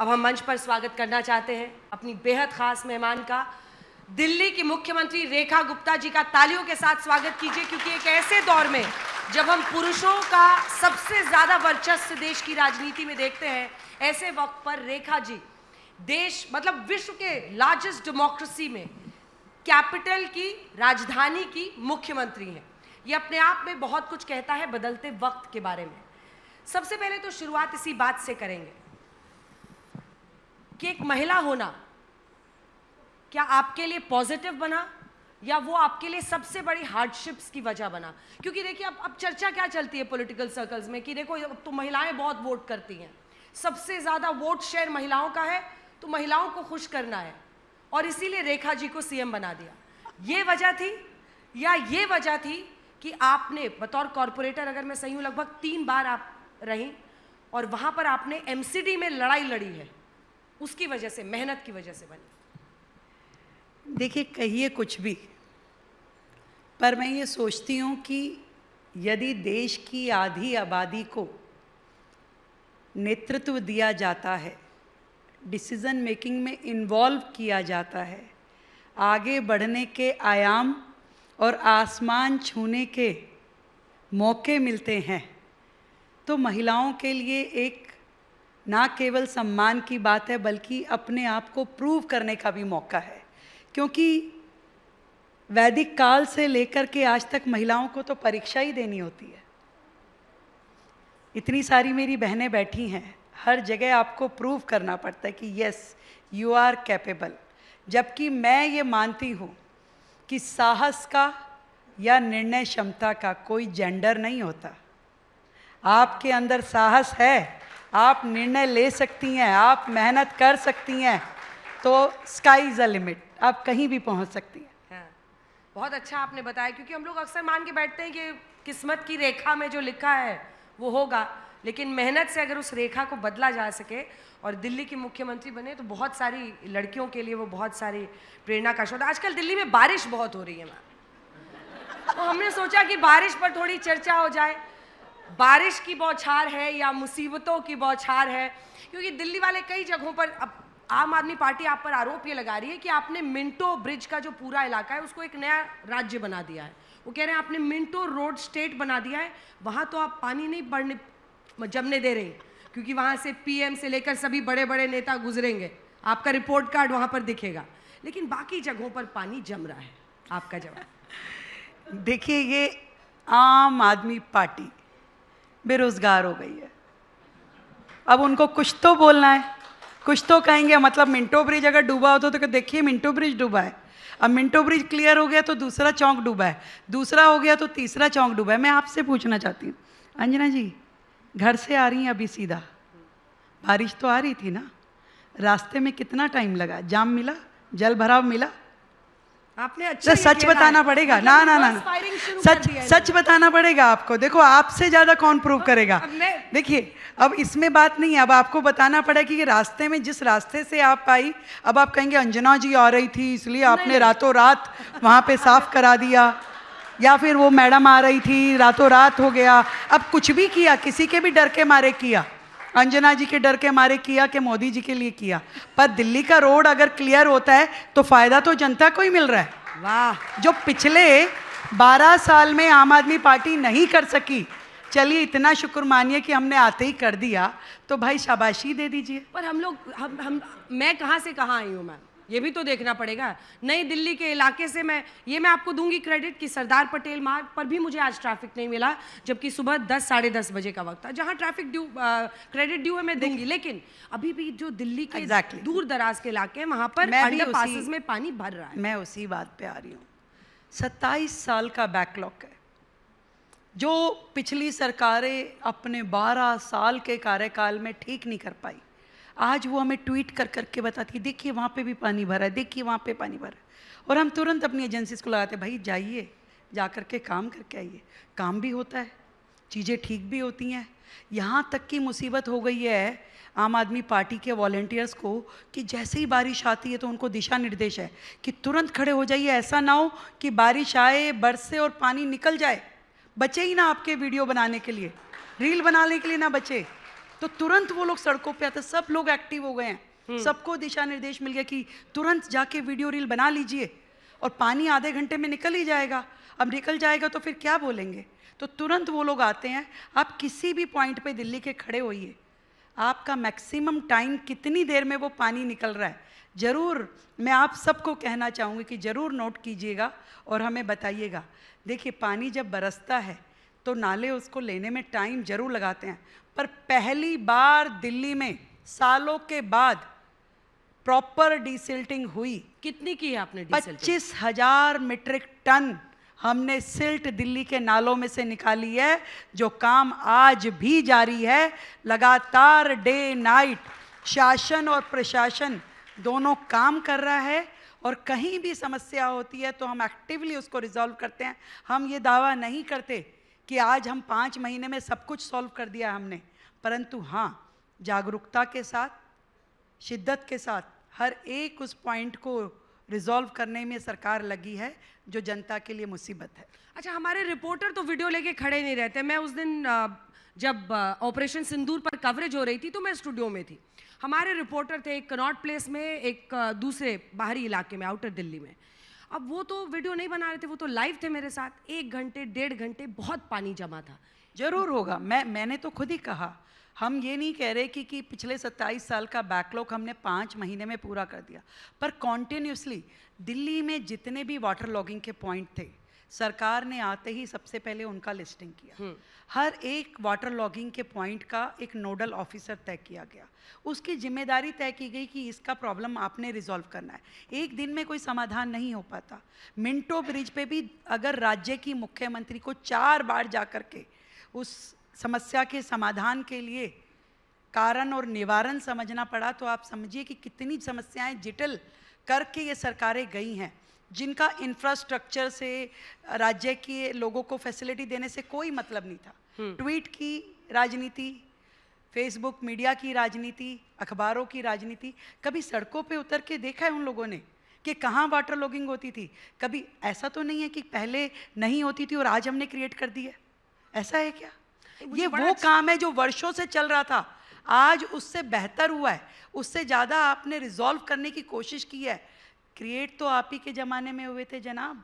अब हम मंच पर स्वागत करना चाहते हैं अपनी बेहद खास मेहमान का, दिल्ली की मुख्यमंत्री रेखा गुप्ता जी का। तालियों के साथ स्वागत कीजिए, क्योंकि एक ऐसे दौर में जब हम पुरुषों का सबसे ज्यादा वर्चस्व देश की राजनीति में देखते हैं, ऐसे वक्त पर रेखा जी देश मतलब विश्व के लार्जेस्ट डेमोक्रेसी में कैपिटल की राजधानी की मुख्यमंत्री हैं। ये अपने आप में बहुत कुछ कहता है बदलते वक्त के बारे में। सबसे पहले तो शुरुआत इसी बात से करेंगे कि एक महिला होना क्या आपके लिए पॉजिटिव बना या वो आपके लिए सबसे बड़ी हार्डशिप्स की वजह बना? क्योंकि देखिए अब चर्चा क्या चलती है पॉलिटिकल सर्कल्स में कि देखो अब तो महिलाएं बहुत वोट करती हैं, सबसे ज्यादा वोट शेयर महिलाओं का है, तो महिलाओं को खुश करना है और इसीलिए रेखा जी को सीएम बना दिया। ये वजह थी या ये वजह थी कि आपने बतौर कॉरपोरेटर, अगर मैं सही हूं, लगभग 3 बार आप रही और वहां पर आपने एमसीडी में लड़ाई लड़ी है, उसकी वजह से, मेहनत की वजह से बनी? देखिए, कहिए कुछ भी, पर मैं ये सोचती हूँ कि यदि देश की आधी आबादी को नेतृत्व दिया जाता है, डिसीजन मेकिंग में इन्वॉल्व किया जाता है, आगे बढ़ने के आयाम और आसमान छूने के मौके मिलते हैं, तो महिलाओं के लिए एक ना केवल सम्मान की बात है बल्कि अपने आप को प्रूव करने का भी मौका है। क्योंकि वैदिक काल से लेकर के आज तक महिलाओं को तो परीक्षा ही देनी होती है। इतनी सारी मेरी बहनें बैठी हैं, हर जगह आपको प्रूव करना पड़ता है कि यस यू आर कैपेबल। जबकि मैं ये मानती हूँ कि साहस का या निर्णय क्षमता का कोई जेंडर नहीं होता। आपके अंदर साहस है, आप निर्णय ले सकती हैं, आप मेहनत कर सकती हैं, तो स्काई इज़ अ लिमिट, आप कहीं भी पहुंच सकती हैं। हाँ, बहुत अच्छा आपने बताया, क्योंकि हम लोग अक्सर मान के बैठते हैं कि किस्मत की रेखा में जो लिखा है वो होगा, लेकिन मेहनत से अगर उस रेखा को बदला जा सके और दिल्ली की मुख्यमंत्री बने तो बहुत सारी लड़कियों के लिए वो बहुत सारी प्रेरणा का स्रोत। आजकल दिल्ली में बारिश बहुत हो रही है मैम, तो हमने सोचा कि बारिश पर थोड़ी चर्चा हो जाए। बारिश की बौछार है या मुसीबतों की बौछार है? क्योंकि दिल्ली वाले कई जगहों पर, अब आम आदमी पार्टी आप पर आरोप ये लगा रही है कि आपने मिंटो ब्रिज का जो पूरा इलाका है उसको एक नया राज्य बना दिया है। वो कह रहे हैं आपने मिंटो रोड स्टेट बना दिया है, वहां तो आप पानी नहीं जमने दे रही, क्योंकि वहां से पीएम से लेकर सभी बड़े बड़े नेता गुजरेंगे, आपका रिपोर्ट कार्ड वहां पर दिखेगा, लेकिन बाकी जगहों पर पानी जम रहा है। आपका जवाब? देखिए, ये आम आदमी पार्टी बेरोजगार हो गई है, अब उनको कुछ तो बोलना है, कुछ तो कहेंगे। मतलब मिंटो ब्रिज अगर डूबा हो तो देखिए मिंटो ब्रिज डूबा है, अब मिंटो ब्रिज क्लियर हो गया तो दूसरा चौक डूबा है, दूसरा हो गया तो तीसरा चौक डूबा है। मैं आपसे पूछना चाहती हूँ, अंजना जी घर से आ रही हैं अभी सीधा, बारिश तो आ रही थी ना, रास्ते में कितना टाइम लगा? जाम मिला? जल भराव मिला? आपने अच्छा सच बताना पड़ेगा ना, ना ना ना, सच बताना पड़ेगा आपको। देखो, आपसे ज्यादा कौन प्रूव करेगा? देखिए, अब इसमें बात नहीं है, अब आपको बताना पड़ेगा कि रास्ते में, जिस रास्ते से आप आई, अब आप कहेंगे अंजना जी आ रही थी इसलिए आपने रातों रात वहां पे साफ करा दिया, या फिर वो मैडम आ रही थी रातों रात हो गया। अब कुछ भी किया, किसी के भी डर के मारे किया, अंजना जी के डर के मारे किया कि मोदी जी के लिए किया, पर दिल्ली का रोड अगर क्लियर होता है तो फायदा तो जनता को ही मिल रहा है। वाह, जो पिछले 12 साल में आम आदमी पार्टी नहीं कर सकी, चलिए इतना शुक्र मानिए कि हमने आते ही कर दिया, तो भाई शाबाशी दे दीजिए। पर हम लोग मैं कहाँ से कहाँ आई हूँ मैम, ये भी तो देखना पड़ेगा। नई दिल्ली के इलाके से मैं आपको दूंगी क्रेडिट कि सरदार पटेल मार्ग पर भी मुझे आज ट्रैफिक नहीं मिला, जबकि सुबह 10 साढ़े 10 बजे का वक्त था। जहां ट्रैफिक क्रेडिट ड्यू है मैं दूंगी, लेकिन अभी भी जो दिल्ली के दूर दराज के इलाके हैं वहां पर अंडरपासेस में पानी भर रहा है। मैं उसी बात पे आ रही हूँ। 27 साल का बैकलॉग है जो पिछली सरकारें अपने 12 साल के कार्यकाल में ठीक नहीं कर पाई। आज वो हमें ट्वीट कर करके बताती है, देखिए वहाँ पे भी पानी भरा है, देखिए वहाँ पे पानी भरा है, और हम तुरंत अपनी एजेंसीज को लगाते हैं, भाई जाइए, जा कर के काम करके आइए। काम भी होता है, चीज़ें ठीक भी होती हैं। यहाँ तक की मुसीबत हो गई है आम आदमी पार्टी के वॉलंटियर्स को कि जैसे ही बारिश आती है तो उनको दिशा निर्देश है कि तुरंत खड़े हो जाइए, ऐसा ना हो कि बारिश आए, बरसे और पानी निकल जाए, बचे ही ना आपके वीडियो बनाने के लिए, रील बनाने के लिए ना बचे। तो तुरंत वो लोग सड़कों पे आते, सब लोग एक्टिव हो गए हैं, सबको दिशा निर्देश मिल गया कि तुरंत जाके वीडियो रील बना लीजिए और पानी आधे घंटे में निकल ही जाएगा। अब निकल जाएगा तो फिर क्या बोलेंगे, तो तुरंत वो लोग आते हैं। आप किसी भी पॉइंट पे दिल्ली के खड़े होइए, आपका मैक्सिमम टाइम कितनी देर में वो पानी निकल रहा है, ज़रूर मैं आप सबको कहना चाहूँगी कि ज़रूर नोट कीजिएगा और हमें बताइएगा। देखिए, पानी जब बरसता है तो नाले उसको लेने में टाइम ज़रूर लगाते हैं, पर पहली बार दिल्ली में सालों के बाद प्रॉपर डिसिल्टिंग हुई। कितनी की है आपने डिसिल्टिंग? 25,000 मीट्रिक टन हमने सिल्ट दिल्ली के नालों में से निकाली है, जो काम आज भी जारी है। लगातार डे नाइट शासन और प्रशासन दोनों काम कर रहा है, और कहीं भी समस्या होती है तो हम एक्टिवली उसको रिजॉल्व करते हैं। हम ये दावा नहीं करते कि आज हम 5 महीने में सब कुछ सॉल्व कर दिया हमने, परंतु हाँ, जागरूकता के साथ, शिद्दत के साथ हर एक उस पॉइंट को रिजॉल्व करने में सरकार लगी है जो जनता के लिए मुसीबत है। अच्छा, हमारे रिपोर्टर तो वीडियो लेके खड़े नहीं रहते। मैं उस दिन जब ऑपरेशन सिंदूर पर कवरेज हो रही थी तो मैं स्टूडियो में थी। हमारे रिपोर्टर थे एक कनॉट प्लेस में, एक दूसरे बाहरी इलाके में, आउटर दिल्ली में। अब वो तो वीडियो नहीं बना रहे थे, वो तो लाइव थे मेरे साथ। 1 घंटे 1.5 घंटे बहुत पानी जमा था। जरूर होगा, मैंने तो खुद ही कहा, हम ये नहीं कह रहे कि पिछले 27 साल का बैकलॉग हमने 5 महीने में पूरा कर दिया, पर कॉन्टिन्यूसली दिल्ली में जितने भी वाटर लॉगिंग के पॉइंट थे, सरकार ने आते ही सबसे पहले उनका लिस्टिंग किया। हर एक वाटर लॉगिंग के पॉइंट का एक नोडल ऑफिसर तय किया गया, उसकी जिम्मेदारी तय की गई कि इसका प्रॉब्लम आपने रिजॉल्व करना है। एक दिन में कोई समाधान नहीं हो पाता। मिंटो ब्रिज पे भी अगर राज्य की मुख्यमंत्री को 4 बार जा कर के उस समस्या के समाधान के लिए कारण और निवारण समझना पड़ा, तो आप समझिए कि कितनी समस्याएं जटिल करके ये सरकारें गई हैं, जिनका इंफ्रास्ट्रक्चर से, राज्य के लोगों को फैसिलिटी देने से कोई मतलब नहीं था। ट्वीट की राजनीति, फेसबुक मीडिया की राजनीति, अखबारों की राजनीति। कभी सड़कों पे उतर के देखा है उन लोगों ने कि कहाँ वाटर लॉगिंग होती थी? कभी ऐसा तो नहीं है कि पहले नहीं होती थी और आज हमने क्रिएट कर दी है, ऐसा है क्या? ये वो काम है जो वर्षों से चल रहा था, आज उससे बेहतर हुआ है, उससे ज़्यादा आपने रिजॉल्व करने की कोशिश की है। क्रिएट तो आप ही के ज़माने में हुए थे जनाब,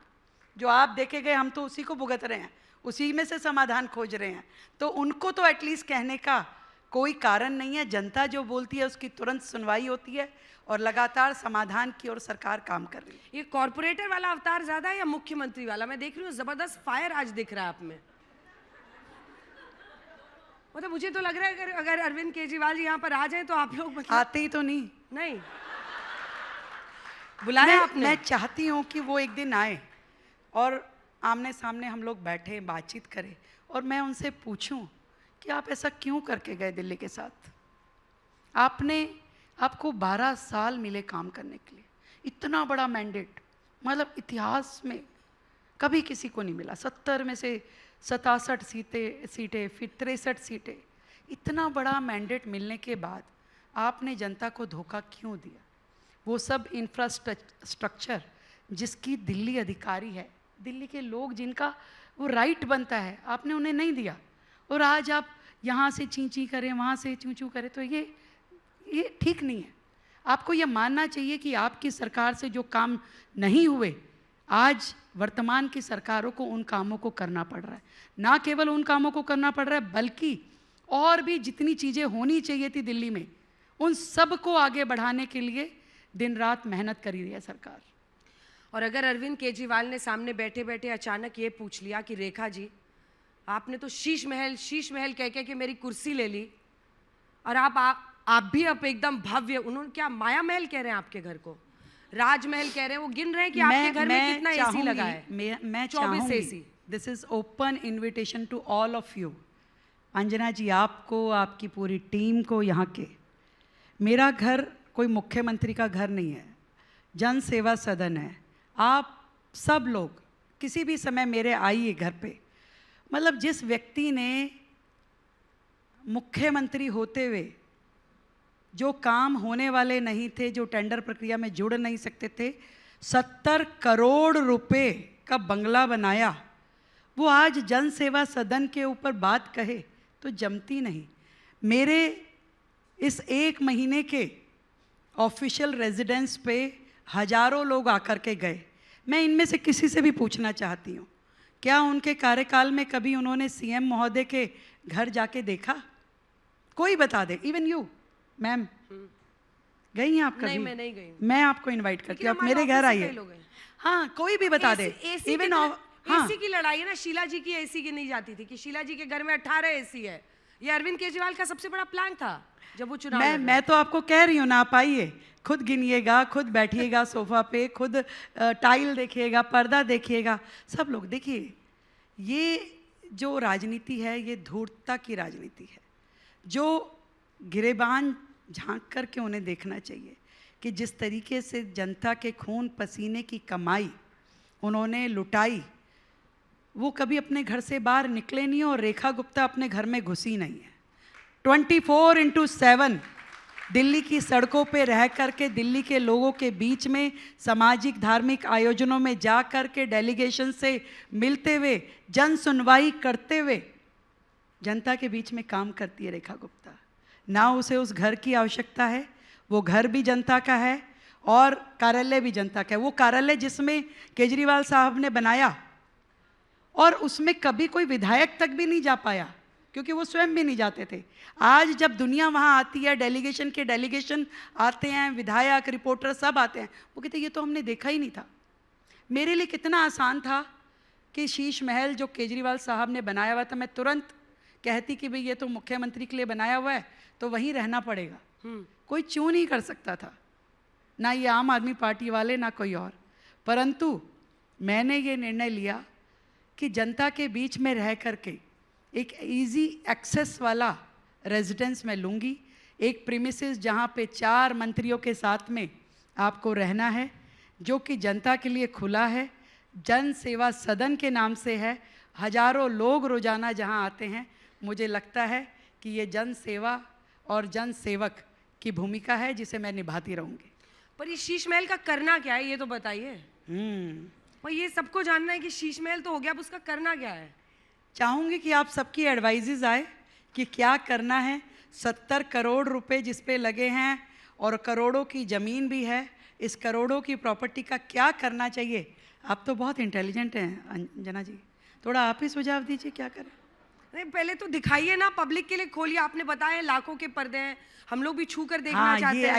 जो आप देखे गए हम तो उसी को भुगत रहे हैं, उसी में से समाधान खोज रहे हैं। तो उनको तो एटलीस्ट कहने का कोई कारण नहीं है। जनता जो बोलती है उसकी तुरंत सुनवाई होती है और लगातार समाधान की ओर सरकार काम कर रही है। ये कॉर्पोरेटर वाला अवतार ज़्यादा है या मुख्यमंत्री वाला? मैं देख रही हूँ ज़बरदस्त फायर आज दिख रहा है आप में। मतलब मुझे तो लग रहा है अगर अरविंद केजरीवाल जी यहाँ पर आ जाए तो आप लोग मतलब आते ही तो नहीं बुलाया आपने? मैं चाहती हूँ कि वो एक दिन आए और आमने सामने हम लोग बैठे, बातचीत करें और मैं उनसे पूछूं कि आप ऐसा क्यों करके गए दिल्ली के साथ। आपको 12 साल मिले काम करने के लिए, इतना बड़ा मैंडेट, मतलब इतिहास में कभी किसी को नहीं मिला। 70 में से 67 सीटें, फिर 63 सीटें, इतना बड़ा मैंडेट मिलने के बाद आपने जनता को धोखा क्यों दिया? वो सब इंफ्रास्ट्रक्चर जिसकी दिल्ली अधिकारी है, दिल्ली के लोग जिनका वो राइट बनता है, आपने उन्हें नहीं दिया। और आज आप यहाँ से चीं करें, वहाँ से चूं करें, तो ये ठीक नहीं है। आपको ये मानना चाहिए कि आपकी सरकार से जो काम नहीं हुए, आज वर्तमान की सरकारों को उन कामों को करना पड़ रहा है। ना केवल उन कामों को करना पड़ रहा है, बल्कि और भी जितनी चीज़ें होनी चाहिए थी दिल्ली में, उन सब को आगे बढ़ाने के लिए दिन रात मेहनत करी रही है सरकार। और अगर अरविंद केजरीवाल ने सामने बैठे बैठे अचानक ये पूछ लिया कि रेखा जी, आपने तो शीश महल कह के मेरी कुर्सी ले ली, और आप भी अब एकदम भव्य, उन्होंने क्या माया महल कह रहे हैं आपके घर को, राजमहल कह रहे हैं, वो गिन रहे हैं कि आपके घर में कितना एसी लगा है। मैं 24 AC. This is open invitation to all of you. Anjana ji, आपको, आपकी पूरी टीम को, यहाँ के, मेरा घर कोई मुख्यमंत्री का घर नहीं है, जन सेवा सदन है। आप सब लोग किसी भी समय मेरे आइए घर पे। मतलब जिस व्यक्ति ने मुख्यमंत्री होते हुए जो काम होने वाले नहीं थे, जो टेंडर प्रक्रिया में जुड़ नहीं सकते थे, 70 करोड़ रुपए का बंगला बनाया, वो आज जन सेवा सदन के ऊपर बात कहे तो जमती नहीं। मेरे इस 1 महीने के ऑफिशियल रेजिडेंस पे हजारों लोग आकर के गए। मैं इनमें से किसी से भी पूछना चाहती हूँ, क्या उनके कार्यकाल में कभी उन्होंने सीएम महोदय के घर जाके देखा? कोई बता दे, इवन यू मैम, गई हैं आप कभी? नहीं, मैं नहीं गई। मैं आपको इनवाइट करती हूँ, आप मेरे घर आइए। हाँ, कोई भी बता दे। इवन एसी की लड़ाई है ना, शीला जी की एसी की नहीं जाती थी कि शीला जी के घर में 18 एसी है। ये अरविंद केजरीवाल का सबसे बड़ा प्लान था जब वो चुनाव मैं तो आपको कह रही हूँ ना, आप आइए, खुद गिनिएगा, खुद बैठिएगा सोफा पे, खुद टाइल देखिएगा, पर्दा देखिएगा, सब लोग देखिए। ये जो राजनीति है ये धूर्तता की राजनीति है, जो गिरेबान झांक कर के उन्हें देखना चाहिए कि जिस तरीके से जनता के खून पसीने की कमाई उन्होंने लुटाई, वो कभी अपने घर से बाहर निकले नहीं और रेखा गुप्ता अपने घर में घुसी नहीं है। 24/7 दिल्ली की सड़कों पे रह कर के, दिल्ली के लोगों के बीच में, सामाजिक धार्मिक आयोजनों में जा कर के, डेलीगेशन से मिलते हुए, जन सुनवाई करते हुए जनता के बीच में काम करती है रेखा गुप्ता। ना उसे उस घर की आवश्यकता है, वो घर भी जनता का है और कार्यालय भी जनता का है। वो कार्यालय जिसमें केजरीवाल साहब ने बनाया और उसमें कभी कोई विधायक तक भी नहीं जा पाया क्योंकि वो स्वयं भी नहीं जाते थे। आज जब दुनिया वहाँ आती है, डेलीगेशन आते हैं, विधायक, रिपोर्टर सब आते हैं, वो कहते ये तो हमने देखा ही नहीं था। मेरे लिए कितना आसान था कि शीश महल जो केजरीवाल साहब ने बनाया हुआ था, मैं तुरंत कहती कि भाई ये तो मुख्यमंत्री के लिए बनाया हुआ है तो वहीं रहना पड़ेगा। कोई चू नहीं कर सकता था, ना ये आम आदमी पार्टी वाले ना कोई और। परंतु मैंने ये निर्णय लिया कि जनता के बीच में रह करके एक इजी एक्सेस वाला रेजिडेंस मैं लूँगी, एक प्रीमिसेस जहाँ पे 4 मंत्रियों के साथ में आपको रहना है, जो कि जनता के लिए खुला है, जन सेवा सदन के नाम से है, हजारों लोग रोजाना जहाँ आते हैं। मुझे लगता है कि ये जन सेवा और जन सेवक की भूमिका है जिसे मैं निभाती रहूँगी। पर ये शीश महल का करना क्या है ये तो बताइए। पर ये सबको जानना है कि शीश महल तो हो गया, अब उसका करना क्या है? चाहूँगी कि आप सबकी एडवाइजेज आए कि क्या करना है। 70 करोड़ रुपए जिस पे लगे हैं और करोड़ों की ज़मीन भी है, इस करोड़ों की प्रॉपर्टी का क्या करना चाहिए? आप तो बहुत इंटेलिजेंट हैं अंजना जी, थोड़ा आप ही सुझाव दीजिए क्या करें। नहीं, पहले तो दिखाइए ना, पब्लिक के लिए खोलिए। आपने बताया लाखों के पर्दे हैं, हम लोग भी छू कर देखना चाहते हैं।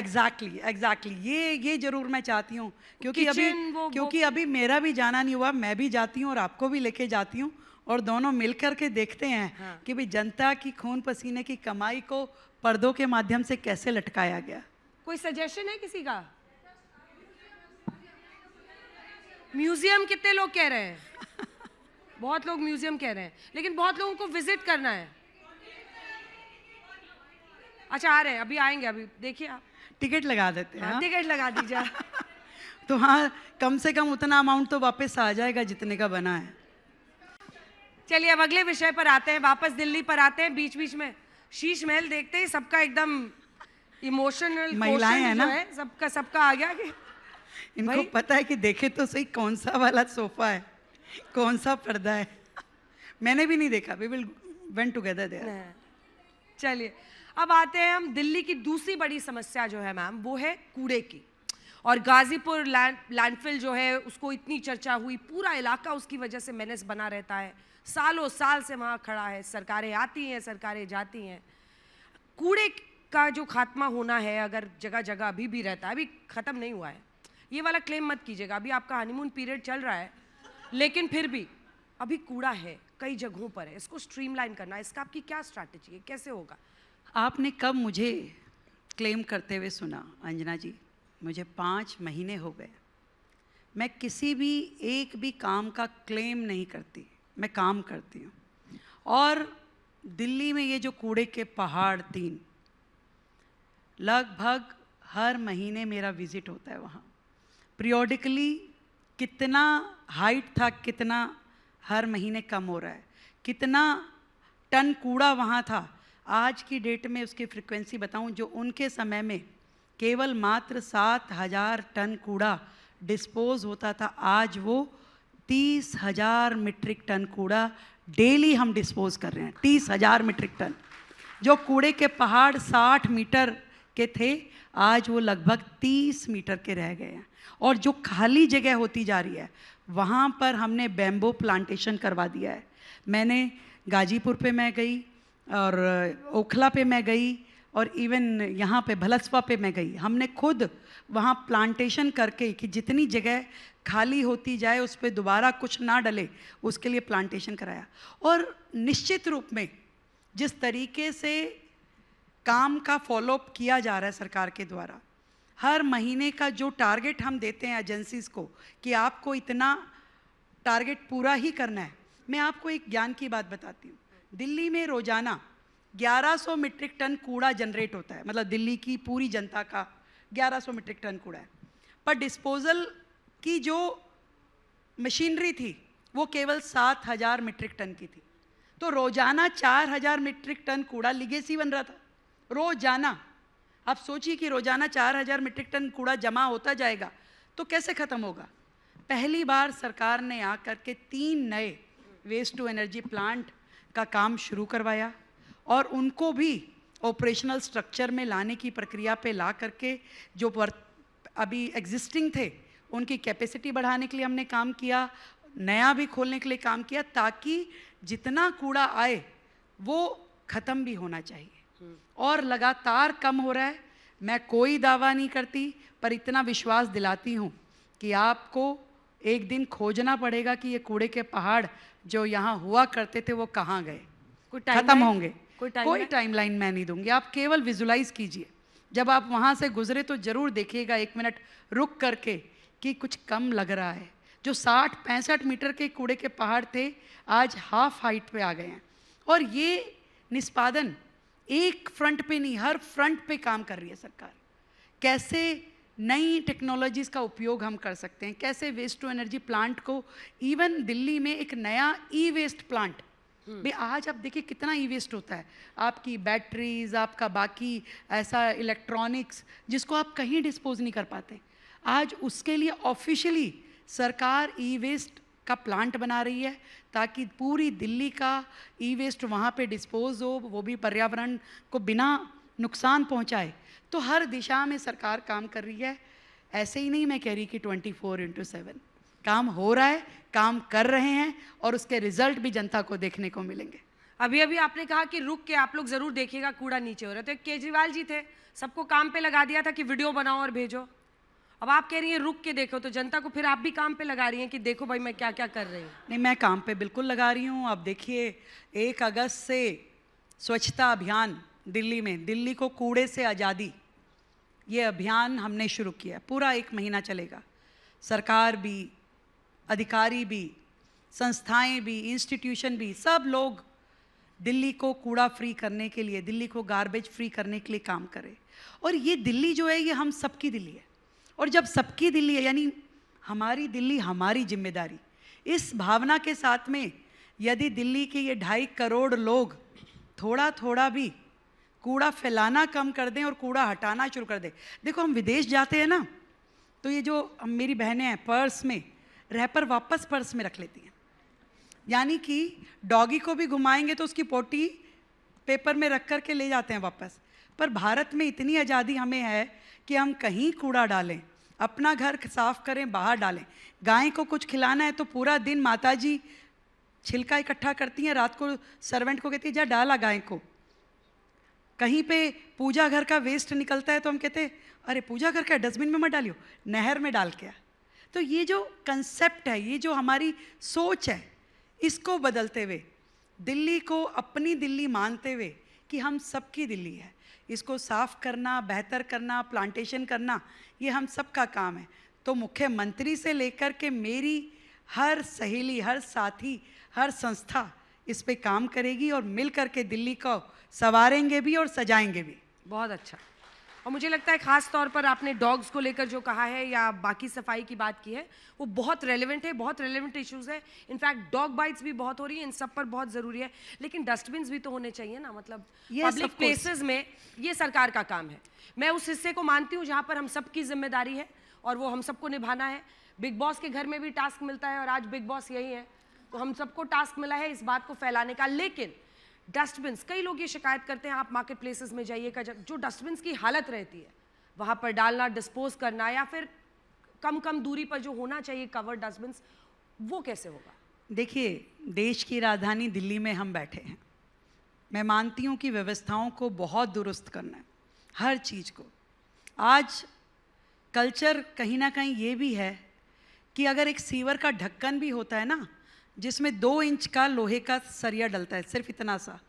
एग्जैक्टली ये जरूर मैं चाहती हूँ क्योंकि अभी मेरा भी जाना नहीं हुआ। मैं भी जाती हूँ और आपको भी लेके जाती हूँ और दोनों मिलकर के देखते हैं कि भाई जनता की खून पसीने की कमाई को पर्दों के माध्यम से कैसे लटकाया गया। कोई सजेशन है किसी का? म्यूजियम कितने लोग कह रहे हैं? बहुत लोग म्यूजियम कह रहे हैं, लेकिन बहुत लोगों को विजिट करना है। अच्छा, आ रहे हैं, अभी आएंगे, अभी देखिए आप टिकट लगा देते हैं। टिकट लगा दीजिए। तो हाँ, कम से कम उतना अमाउंट तो वापस आ जाएगा जितने का बना है। चलिए अब अगले विषय पर आते हैं, वापस दिल्ली पर आते हैं। बीच बीच में शीश महल देखते ही सबका एकदम इमोशनल महिलाएं है ना, सबका आ गया कि इनको पता है कि देखे तो सही कौन सा वाला सोफा है, कौन सा पर्दा है। मैंने भी नहीं देखा, we will went together there. चलिए अब आते हैं हम दिल्ली की दूसरी बड़ी समस्या जो है मैम, वो है कूड़े की। और गाजीपुर लैंडफिल जो है उसको इतनी चर्चा हुई, पूरा इलाका उसकी वजह से मेनेस बना रहता है, सालों साल से वहाँ खड़ा है। सरकारें आती हैं, सरकारें जाती हैं। कूड़े का जो खात्मा होना है, अगर जगह जगह अभी भी रहता है, अभी ख़त्म नहीं हुआ है। ये वाला क्लेम मत कीजिएगा, अभी आपका हनीमून पीरियड चल रहा है, लेकिन फिर भी अभी कूड़ा है, कई जगहों पर है। इसको स्ट्रीमलाइन करना, इसका आपकी क्या स्ट्रैटेजी है, कैसे होगा? आपने कब मुझे क्लेम करते हुए सुना अंजना जी? मुझे 5 महीने हो गए। मैं किसी भी एक भी काम का क्लेम नहीं करती, मैं काम करती हूँ। और दिल्ली में ये जो कूड़े के पहाड़ 3, लगभग हर महीने मेरा विजिट होता है वहाँ। पीरियोडिकली कितना हाइट था, कितना हर महीने कम हो रहा है, कितना टन कूड़ा वहाँ था। आज की डेट में उसकी फ्रिक्वेंसी बताऊं, जो उनके समय में केवल मात्र 7,000 टन कूड़ा डिस्पोज होता था, आज वो 30,000 मीट्रिक टन कूड़ा डेली हम डिस्पोज कर रहे हैं। 30,000 मीट्रिक टन। जो कूड़े के पहाड़ 60 मीटर के थे, आज वो लगभग 30 मीटर के रह गए हैं। और जो खाली जगह होती जा रही है वहाँ पर हमने बैम्बो प्लांटेशन करवा दिया है। मैंने गाजीपुर पे मैं गई और ओखला पे मैं गई और इवन यहाँ पे भलसवा पे मैं गई। हमने खुद वहाँ प्लांटेशन करके कि जितनी जगह खाली होती जाए उस पर दोबारा कुछ ना डले, उसके लिए प्लांटेशन कराया। और निश्चित रूप में जिस तरीके से काम का फॉलोअप किया जा रहा है सरकार के द्वारा, हर महीने का जो टारगेट हम देते हैं एजेंसीज़ को कि आपको इतना टारगेट पूरा ही करना है। मैं आपको एक ज्ञान की बात बताती हूँ। दिल्ली में रोज़ाना 1100 मीट्रिक टन कूड़ा जनरेट होता है, मतलब दिल्ली की पूरी जनता का 1100 मीट्रिक टन कूड़ा है, पर डिस्पोजल की जो मशीनरी थी वो केवल 7000 मीट्रिक टन की थी। तो रोज़ाना 4000 मीट्रिक टन कूड़ा लीगेसी बन रहा था, रोज़ाना। आप सोचिए कि रोज़ाना 4000 मीट्रिक टन कूड़ा जमा होता जाएगा तो कैसे ख़त्म होगा। पहली बार सरकार ने आकर के 3 नए वेस्ट टू एनर्जी प्लांट का काम शुरू करवाया और उनको भी ऑपरेशनल स्ट्रक्चर में लाने की प्रक्रिया पे ला करके जो अभी एग्जिस्टिंग थे उनकी कैपेसिटी बढ़ाने के लिए हमने काम किया, नया भी खोलने के लिए काम किया, ताकि जितना कूड़ा आए वो ख़त्म भी होना चाहिए। और लगातार कम हो रहा है। मैं कोई दावा नहीं करती, पर इतना विश्वास दिलाती हूँ कि आपको एक दिन खोजना पड़ेगा कि ये कूड़े के पहाड़ जो यहाँ हुआ करते थे वो कहाँ गए, खत्म होंगे। कोई टाइमलाइन मैं नहीं दूंगी, आप केवल विजुलाइज कीजिए। जब आप वहाँ से गुजरे तो ज़रूर देखिएगा, 1 मिनट रुक करके, कि कुछ कम लग रहा है। जो 60-65 मीटर के कूड़े के पहाड़ थे आज हाफ हाइट पे आ गए हैं। और ये निष्पादन एक फ्रंट पे नहीं, हर फ्रंट पे काम कर रही है सरकार। कैसे नई टेक्नोलॉजीज़ का उपयोग हम कर सकते हैं, कैसे वेस्ट टू एनर्जी प्लांट को, इवन दिल्ली में एक नया ई वेस्ट प्लांट, भाई आज आप देखिए कितना ई वेस्ट होता है, आपकी बैटरीज, आपका बाकी ऐसा इलेक्ट्रॉनिक्स जिसको आप कहीं डिस्पोज नहीं कर पाते। आज उसके लिए ऑफिशियली सरकार ई वेस्ट का प्लांट बना रही है ताकि पूरी दिल्ली का ई वेस्ट वहाँ पे डिस्पोज हो, वो भी पर्यावरण को बिना नुकसान पहुँचाए। तो हर दिशा में सरकार काम कर रही है। ऐसे ही नहीं मैं कह रही कि 24/7 काम हो रहा है, काम कर रहे हैं और उसके रिजल्ट भी जनता को देखने को मिलेंगे। अभी अभी आपने कहा कि रुक के आप लोग जरूर देखिएगा कूड़ा नीचे हो रहा है, तो केजरीवाल जी थे, सबको काम पे लगा दिया था कि वीडियो बनाओ और भेजो। अब आप कह रही हैं रुक के देखो, तो जनता को फिर आप भी काम पे लगा रही हैं कि देखो भाई मैं क्या क्या कर रही हूँ। नहीं, मैं काम पे बिल्कुल लगा रही हूँ। अब देखिए 1 अगस्त से स्वच्छता अभियान दिल्ली में, दिल्ली को कूड़े से आज़ादी, ये अभियान हमने शुरू किया। पूरा 1 महीना चलेगा। सरकार भी, अधिकारी भी, संस्थाएं भी, इंस्टीट्यूशन भी, सब लोग दिल्ली को कूड़ा फ्री करने के लिए, दिल्ली को गार्बेज फ्री करने के लिए काम करें। और ये दिल्ली जो है ये हम सबकी दिल्ली है, और जब सबकी दिल्ली है यानी हमारी दिल्ली हमारी जिम्मेदारी। इस भावना के साथ में यदि दिल्ली के ये 2.5 करोड़ लोग थोड़ा थोड़ा भी कूड़ा फैलाना कम कर दें और कूड़ा हटाना शुरू कर दें। देखो हम विदेश जाते हैं ना, तो ये जो मेरी बहनें हैं पर्स में रैपर वापस पर्स में रख लेती हैं, यानी कि डॉगी को भी घुमाएंगे तो उसकी पोटी पेपर में रख कर के ले जाते हैं वापस। पर भारत में इतनी आज़ादी हमें है कि हम कहीं कूड़ा डालें, अपना घर साफ करें, बाहर डालें। गाय को कुछ खिलाना है तो पूरा दिन माताजी छिलका इकट्ठा करती हैं, रात को सर्वेंट को कहती है जा डाला गाय को। कहीं पे पूजा घर का वेस्ट निकलता है तो हम कहते हैं अरे पूजा घर का डस्टबिन में मत डालियो, नहर में डाल के आ। तो ये जो कंसेप्ट है, ये जो हमारी सोच है, इसको बदलते हुए दिल्ली को अपनी दिल्ली मानते हुए कि हम सबकी दिल्ली है, इसको साफ करना, बेहतर करना, प्लांटेशन करना, ये हम सबका काम है। तो मुख्यमंत्री से लेकर के मेरी हर सहेली, हर साथी, हर संस्था इस पे काम करेगी और मिल कर के दिल्ली को संवारेंगे भी और सजाएंगे भी। बहुत अच्छा। और मुझे लगता है ख़ास तौर पर आपने डॉग्स को लेकर जो कहा है या बाकी सफाई की बात की है वो बहुत रेलेवेंट है, बहुत रेलेवेंट इश्यूज़ है। इनफैक्ट डॉग बाइट्स भी बहुत हो रही है, इन सब पर बहुत ज़रूरी है। लेकिन डस्टबिन्स भी तो होने चाहिए ना, मतलब पब्लिक प्लेसेस में ये सरकार का काम है। मैं उस हिस्से को मानती हूँ जहाँ पर हम सबकी जिम्मेदारी है और वो हम सबको निभाना है। बिग बॉस के घर में भी टास्क मिलता है और आज बिग बॉस यही है, तो हम सबको टास्क मिला है इस बात को फैलाने का। लेकिन डस्टबिन्स, कई लोग ये शिकायत करते हैं, आप मार्केट प्लेसेस में जाइएगा, जो डस्टबिन्स की हालत रहती है वहाँ पर डालना, डिस्पोज करना, या फिर कम कम दूरी पर जो होना चाहिए कवर्ड डस्टबिन्स, वो कैसे होगा? देखिए, देश की राजधानी दिल्ली में हम बैठे हैं। मैं मानती हूँ कि व्यवस्थाओं को बहुत दुरुस्त करना है, हर चीज़ को। आज कल्चर कहीं ना कहीं ये भी है कि अगर एक सीवर का ढक्कन भी होता है ना, जिसमें 2 इंच का लोहे का सरिया डलता है, सिर्फ इतना सा,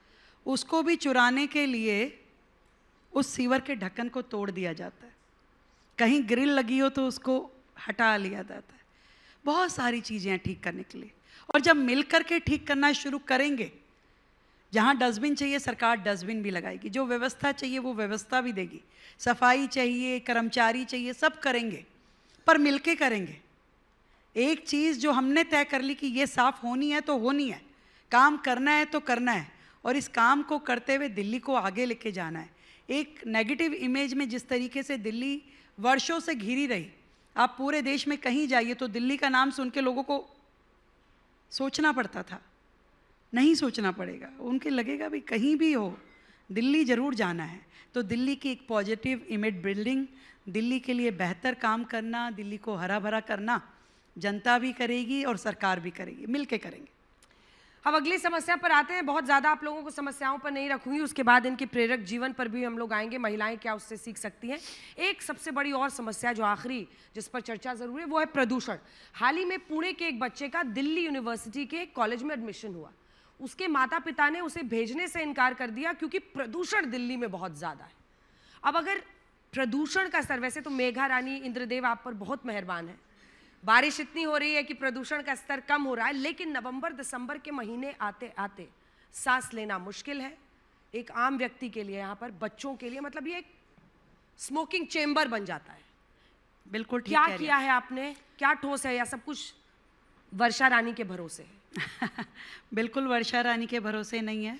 उसको भी चुराने के लिए उस सीवर के ढक्कन को तोड़ दिया जाता है। कहीं ग्रिल लगी हो तो उसको हटा लिया जाता है। बहुत सारी चीज़ें हैं ठीक करने के लिए, और जब मिल कर के ठीक करना शुरू करेंगे, जहाँ डस्टबिन चाहिए सरकार डस्टबिन भी लगाएगी, जो व्यवस्था चाहिए वो व्यवस्था भी देगी, सफाई चाहिए, कर्मचारी चाहिए, सब करेंगे, पर मिलके करेंगे। एक चीज़ जो हमने तय कर ली कि ये साफ़ होनी है तो होनी है, काम करना है तो करना है, और इस काम को करते हुए दिल्ली को आगे लेके जाना है। एक नेगेटिव इमेज में जिस तरीके से दिल्ली वर्षों से घिरी रही, आप पूरे देश में कहीं जाइए तो दिल्ली का नाम सुन के लोगों को सोचना पड़ता था, नहीं सोचना पड़ेगा, उनके लगेगा भी कहीं भी हो दिल्ली ज़रूर जाना है। तो दिल्ली की एक पॉजिटिव इमेज बिल्डिंग, दिल्ली के लिए बेहतर काम करना, दिल्ली को हरा भरा करना जनता भी करेगी और सरकार भी करेगी, मिलके करेंगे। अब अगली समस्या पर आते हैं। बहुत ज़्यादा आप लोगों को समस्याओं पर नहीं रखूंगी, उसके बाद इनके प्रेरक जीवन पर भी हम लोग आएंगे, महिलाएं क्या उससे सीख सकती हैं। एक सबसे बड़ी और समस्या जो आखिरी जिस पर चर्चा ज़रूरी है वो है प्रदूषण। हाल ही में पुणे के एक बच्चे का दिल्ली यूनिवर्सिटी के कॉलेज में एडमिशन हुआ, उसके माता पिता ने उसे भेजने से इनकार कर दिया क्योंकि प्रदूषण दिल्ली में बहुत ज़्यादा है। अब अगर प्रदूषण का स्तर, वैसे तो मेघा रानी इंद्रदेव आप पर बहुत मेहरबान है, बारिश इतनी हो रही है कि प्रदूषण का स्तर कम हो रहा है, लेकिन नवंबर दिसंबर के महीने आते आते सांस लेना मुश्किल है एक आम व्यक्ति के लिए, यहाँ पर बच्चों के लिए, मतलब ये एक स्मोकिंग चेंबर बन जाता है। बिल्कुल ठीक क्या किया है आपने, क्या ठोस है, या सब कुछ वर्षा रानी के भरोसे है? बिल्कुल वर्षा रानी के भरोसे नहीं है।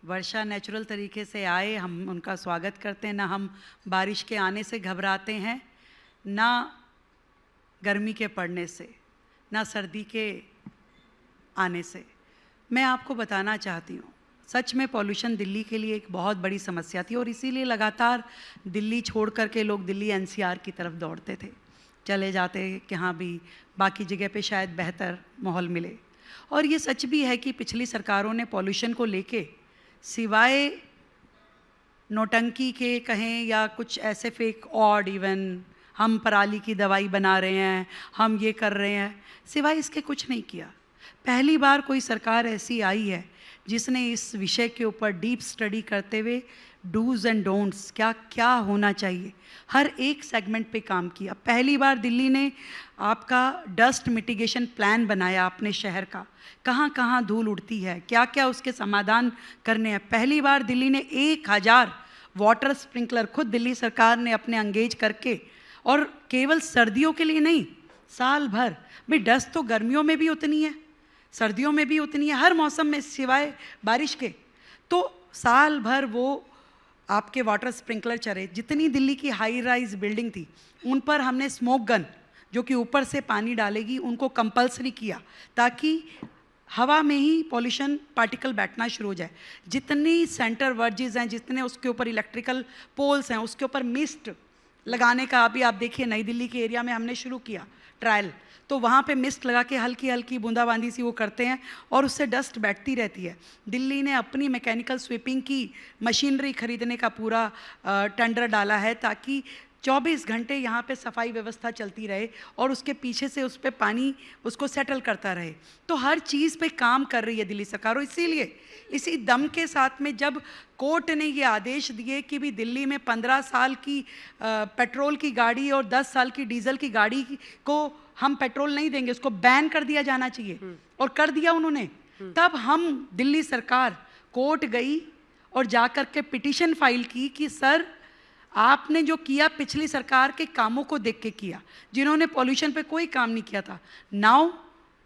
वर्षा नेचुरल तरीके से आए, हम उनका स्वागत करते हैं, ना हम बारिश के आने से घबराते हैं, ना गर्मी के पड़ने से, ना सर्दी के आने से। मैं आपको बताना चाहती हूँ, सच में पॉल्यूशन दिल्ली के लिए एक बहुत बड़ी समस्या थी, और इसीलिए लगातार दिल्ली छोड़ कर के लोग दिल्ली एनसीआर की तरफ दौड़ते थे, चले जाते कि हाँ भी बाकी जगह पे शायद बेहतर माहौल मिले। और ये सच भी है कि पिछली सरकारों ने पॉल्यूशन को लेके सिवाय नौटंकी के कहें या कुछ ऐसे फेक ऑड, इवन हम पराली की दवाई बना रहे हैं, हम ये कर रहे हैं, सिवाय इसके कुछ नहीं किया। पहली बार कोई सरकार ऐसी आई है जिसने इस विषय के ऊपर डीप स्टडी करते हुए डूज एंड डोंट्स, क्या क्या होना चाहिए, हर एक सेगमेंट पे काम किया। पहली बार दिल्ली ने आपका डस्ट मिटिगेशन प्लान बनाया अपने शहर का, कहाँ कहाँ धूल उड़ती है, क्या क्या उसके समाधान करने हैं। पहली बार दिल्ली ने 1000 वाटर स्प्रिंकलर खुद दिल्ली सरकार ने अपने एंगेज करके, और केवल सर्दियों के लिए नहीं, साल भर। भाई डस्ट तो गर्मियों में भी उतनी है, सर्दियों में भी उतनी है, हर मौसम में सिवाय बारिश के। तो साल भर वो आपके वाटर स्प्रिंकलर चले। जितनी दिल्ली की हाई राइज बिल्डिंग थी उन पर हमने स्मोक गन जो कि ऊपर से पानी डालेगी उनको कंपल्सरी किया, ताकि हवा में ही पॉल्यूशन पार्टिकल बैठना शुरू हो जाए। जितनी सेंटर वर्जेस हैं, जितने उसके ऊपर इलेक्ट्रिकल पोल्स हैं, उसके ऊपर मिस्ट लगाने का अभी आप देखिए नई दिल्ली के एरिया में हमने शुरू किया ट्रायल, तो वहाँ पे मिस्ट लगा के हल्की हल्की बूंदाबांदी सी वो करते हैं और उससे डस्ट बैठती रहती है। दिल्ली ने अपनी मैकेनिकल स्वीपिंग की मशीनरी खरीदने का पूरा टेंडर डाला है, ताकि 24 घंटे यहाँ पे सफाई व्यवस्था चलती रहे और उसके पीछे से उस पर पानी उसको सेटल करता रहे। तो हर चीज़ पे काम कर रही है दिल्ली सरकार। और इसीलिए इसी दम के साथ में जब कोर्ट ने ये आदेश दिए कि भी दिल्ली में 15 साल की पेट्रोल की गाड़ी और 10 साल की डीजल की गाड़ी को हम पेट्रोल नहीं देंगे, उसको बैन कर दिया जाना चाहिए, और कर दिया उन्होंने। तब हम दिल्ली सरकार कोर्ट गई और जाकर के पिटीशन फाइल की कि सर आपने जो किया पिछली सरकार के कामों को देख के किया, जिन्होंने पॉल्यूशन पे कोई काम नहीं किया था। नाउ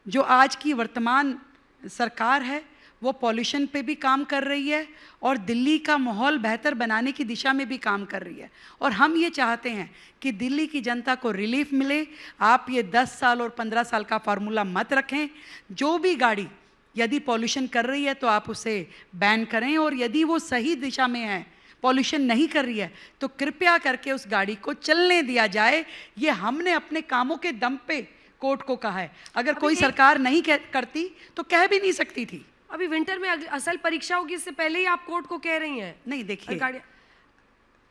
जो आज की वर्तमान सरकार है वो पॉल्यूशन पे भी काम कर रही है और दिल्ली का माहौल बेहतर बनाने की दिशा में भी काम कर रही है। और हम ये चाहते हैं कि दिल्ली की जनता को रिलीफ मिले। आप ये 10 साल और 15 साल का फार्मूला मत रखें। जो भी गाड़ी यदि पॉल्यूशन कर रही है तो आप उसे बैन करें, और यदि वो सही दिशा में है, पॉल्यूशन नहीं कर रही है, तो कृपया करके उस गाड़ी को चलने दिया जाए। ये हमने अपने कामों के दम पे कोर्ट को कहा है। अगर कोई सरकार नहीं करती तो कह भी नहीं सकती थी। अभी विंटर में असल परीक्षा होगी, इससे पहले ही आप कोर्ट को कह रही हैं। नहीं, देखिए,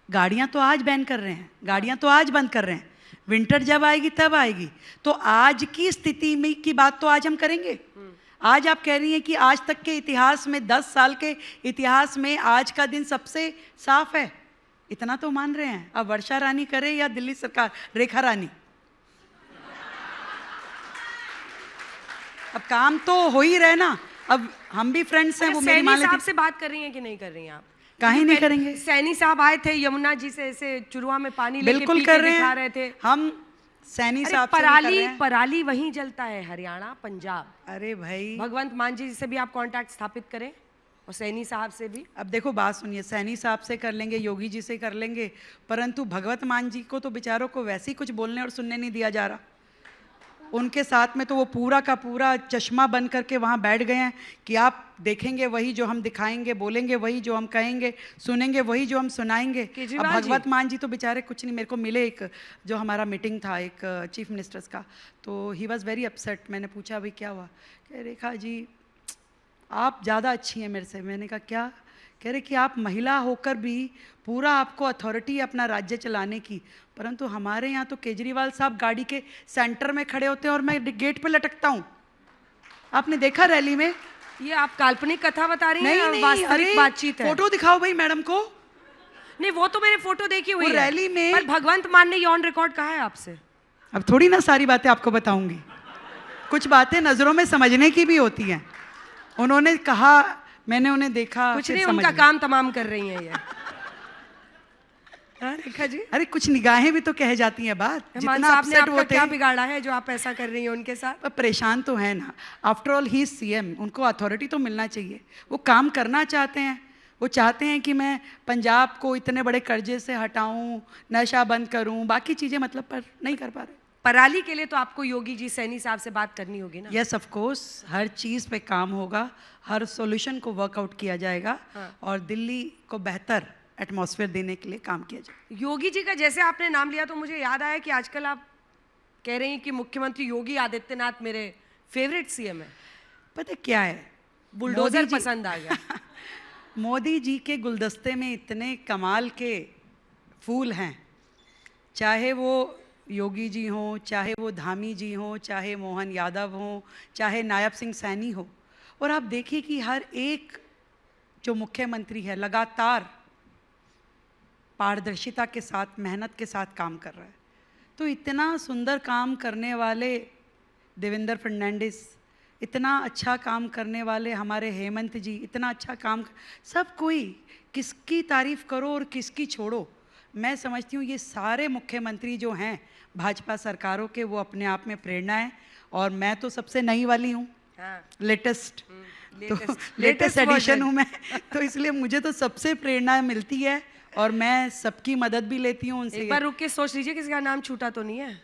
गाड़ियां तो आज बैन कर रहे हैं, गाड़ियां तो आज बंद कर रहे हैं, विंटर जब आएगी तब आएगी। तो आज की स्थिति में की बात तो आज हम करेंगे। आज आप कह रही हैं कि आज तक के इतिहास में, 10 साल के इतिहास में आज का दिन सबसे साफ है, इतना तो मान रहे हैं। अब वर्षा रानी करे या दिल्ली सरकार, रेखा रानी, अब काम तो हो ही रहे ना। अब हम भी फ्रेंड्स हैं, वो मेरी मान साहब से बात कर रही हैं कि नहीं कर रही हैं आप? काहे नहीं करेंगे? सैनी साहब आए थे यमुना जी से ऐसे चुरुआ में पानी लेके बिल्कुल कर रहे थे। हम सैनी साहब से पराली वहीं जलता है, हरियाणा, पंजाब। अरे भाई, भगवंत मान जी से भी आप कांटेक्ट स्थापित करें और सैनी साहब से भी। अब देखो, बात सुनिए, सैनी साहब से कर लेंगे, योगी जी से कर लेंगे, परंतु भगवंत मान जी को तो बेचारों को वैसे ही कुछ बोलने और सुनने नहीं दिया जा रहा। उनके साथ में तो वो पूरा का पूरा चश्मा बन करके वहाँ बैठ गए हैं कि आप देखेंगे वही जो हम दिखाएंगे, बोलेंगे वही जो हम कहेंगे, सुनेंगे वही जो हम सुनाएंगे। अब भगवंत मान जी तो बेचारे कुछ नहीं। मेरे को मिले, एक जो हमारा मीटिंग था एक चीफ मिनिस्टर्स का, तो ही वॉज वेरी अपसेट। मैंने पूछा भाई क्या हुआ? कह रेखा जी आप ज़्यादा अच्छी हैं मेरे से। मैंने कहा क्या? कह रहे कि आप महिला होकर भी पूरा आपको अथॉरिटी है अपना राज्य चलाने की, परंतु हमारे यहाँ तो केजरीवाल साहब गाड़ी के सेंटर में खड़े होते हैं और मैं गेट पे लटकता हूँ। आपने देखा रैली में? ये आप काल्पनिक कथा बता रही हैं? नहीं, वास्तविक बातचीत है। फोटो दिखाओ भाई मैडम को। नहीं, वो तो मैंने फोटो देखी हुई है रैली में। पर भगवंत मान ने ये ऑन रिकॉर्ड कहा है आपसे। अब थोड़ी ना सारी बातें आपको बताऊंगी, कुछ बातें नजरों में समझने की भी होती हैं। उन्होंने कहा, मैंने उन्हें देखा, कुछ नहीं, उनका काम तमाम कर रही हैं ये। रेखा जी, अरे कुछ निगाहें भी तो कह जाती हैं बात। जितना अपसेट होते हैं, क्या बिगाड़ा है जो आप ऐसा कर रही हैं उनके साथ? परेशान तो है ना। आफ्टर ऑल ही सीएम, उनको अथॉरिटी तो मिलना चाहिए। वो काम करना चाहते हैं, वो चाहते हैं कि मैं पंजाब को इतने बड़े कर्जे से हटाऊं, नशा बंद करूं, बाकी चीजें मतलब पर नहीं कर पा रहे। पराली के लिए तो आपको योगी जी, सैनी साहब से बात करनी होगी ना? यस, ऑफ कोर्स, हर चीज पे काम होगा, हर सॉल्यूशन को वर्कआउट किया जाएगा। और दिल्ली को बेहतर एटमॉस्फेयर देने के लिए काम किया जाए। योगी जी का जैसे आपने नाम लिया तो मुझे याद आया कि आजकल आप कह रही हैं कि मुख्यमंत्री योगी आदित्यनाथ मेरे फेवरेट सीएम है। पता क्या है, बुलडोजर पसंद आ गया। मोदी जी के गुलदस्ते में इतने कमाल के फूल हैं, चाहे वो योगी जी हों, चाहे वो धामी जी हों, चाहे मोहन यादव हों, चाहे नायब सिंह सैनी हो। और आप देखिए कि हर एक जो मुख्यमंत्री है लगातार पारदर्शिता के साथ, मेहनत के साथ काम कर रहा है। तो इतना सुंदर काम करने वाले देवेंद्र फर्नांडिस, इतना अच्छा काम करने वाले हमारे हेमंत जी, इतना अच्छा काम, सब कोई किसकी तारीफ करो और किसकी छोड़ो। मैं समझती हूँ ये सारे मुख्यमंत्री जो हैं भाजपा सरकारों के, वो अपने आप में प्रेरणा है। और मैं तो सबसे नई वाली हूँ, लेटेस्ट एडिशन हूँ मैं, तो इसलिए मुझे तो सबसे प्रेरणा मिलती है और मैं सबकी मदद भी लेती हूँ उनसे। एक बार रुक के सोच लीजिए किसी का नाम छूटा तो नहीं है?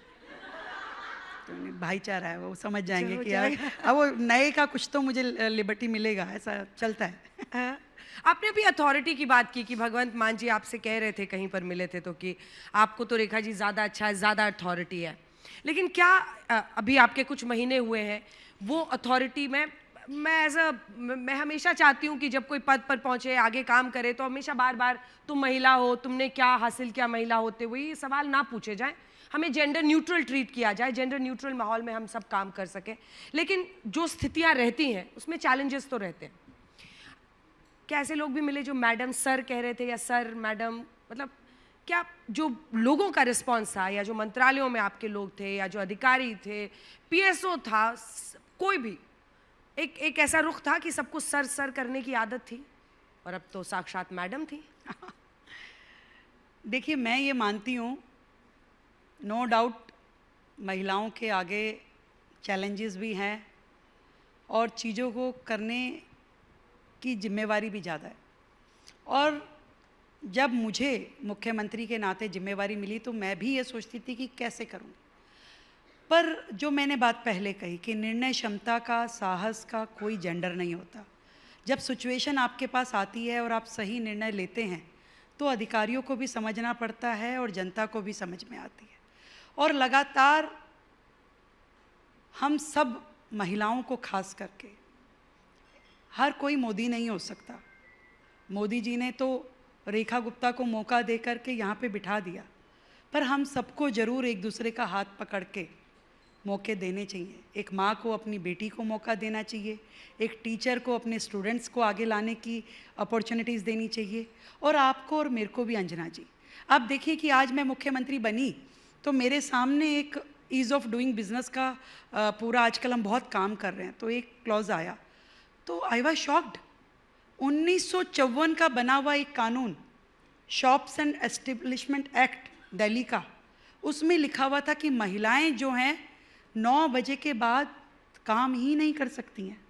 तो भाईचारा है, वो समझ जाएंगे कि यार अब वो नए का कुछ तो मुझे लिबर्टी मिलेगा, ऐसा चलता है। आपने अभी अथॉरिटी की बात की कि भगवंत मान जी आपसे कह रहे थे, कहीं पर मिले थे तो, कि आपको तो रेखा जी ज़्यादा अच्छा है, ज़्यादा अथॉरिटी है। लेकिन क्या अभी आपके कुछ महीने हुए हैं, वो अथॉरिटी में मैं हमेशा चाहती हूँ कि जब कोई पद पर पहुँचे, आगे काम करे, तो हमेशा बार बार तुम महिला हो, तुमने क्या हासिल किया महिला होते हुए, ये सवाल ना पूछे जाएं। हमें जेंडर न्यूट्रल ट्रीट किया जाए, जेंडर न्यूट्रल माहौल में हम सब काम कर सकें। लेकिन जो स्थितियाँ रहती हैं उसमें चैलेंजेस तो रहते हैं। क्या ऐसे लोग भी मिले जो मैडम सर कह रहे थे, या सर मैडम, मतलब क्या जो लोगों का रिस्पॉन्स था, या जो मंत्रालयों में आपके लोग थे, या जो अधिकारी थे, पीएसओ था, कोई भी एक ऐसा रुख था कि सबको सर सर करने की आदत थी, और अब तो साक्षात मैडम थी। देखिए, मैं ये मानती हूँ, नो डाउट महिलाओं के आगे चैलेंजेस भी हैं और चीज़ों को करने की जिम्मेवारी भी ज़्यादा है। और जब मुझे मुख्यमंत्री के नाते जिम्मेवारी मिली तो मैं भी ये सोचती थी कि कैसे करूँगी। पर जो मैंने बात पहले कही कि निर्णय क्षमता का, साहस का कोई जेंडर नहीं होता। जब सिचुएशन आपके पास आती है और आप सही निर्णय लेते हैं तो अधिकारियों को भी समझना पड़ता है और जनता को भी समझ में आती है। और लगातार हम सब महिलाओं को खास करके, हर कोई मोदी नहीं हो सकता। मोदी जी ने तो रेखा गुप्ता को मौका दे करके यहाँ पे बिठा दिया, पर हम सबको ज़रूर एक दूसरे का हाथ पकड़ के मौके देने चाहिए। एक माँ को अपनी बेटी को मौका देना चाहिए, एक टीचर को अपने स्टूडेंट्स को आगे लाने की अपॉर्चुनिटीज़ देनी चाहिए, और आपको और मेरे को भी अंजना जी। आप देखिए कि आज मैं मुख्यमंत्री बनी तो मेरे सामने एक ईज़ ऑफ डूइंग बिजनेस का पूरा, आजकल हम बहुत काम कर रहे हैं, तो एक क्लॉज आया तो आई वाज शॉक्ड। 1954 का बना हुआ एक कानून, shops and establishment act Delhi का, उसमें लिखा हुआ था कि महिलाएं जो हैं 9 बजे के बाद काम ही नहीं कर सकती हैं।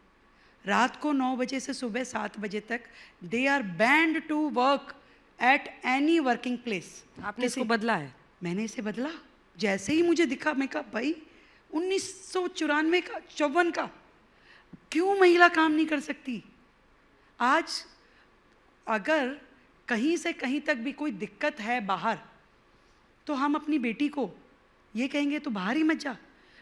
रात को 9 बजे से सुबह 7 बजे तक they are bound to work at any working place. आपने इसको बदला है? मैंने इसे बदला। जैसे ही मुझे दिखा, मैं कहा भाई 1994 का, 54 का, क्यों महिला काम नहीं कर सकती? आज अगर कहीं से कहीं तक भी कोई दिक्कत है बाहर, तो हम अपनी बेटी को ये कहेंगे तो बाहर ही मत जा।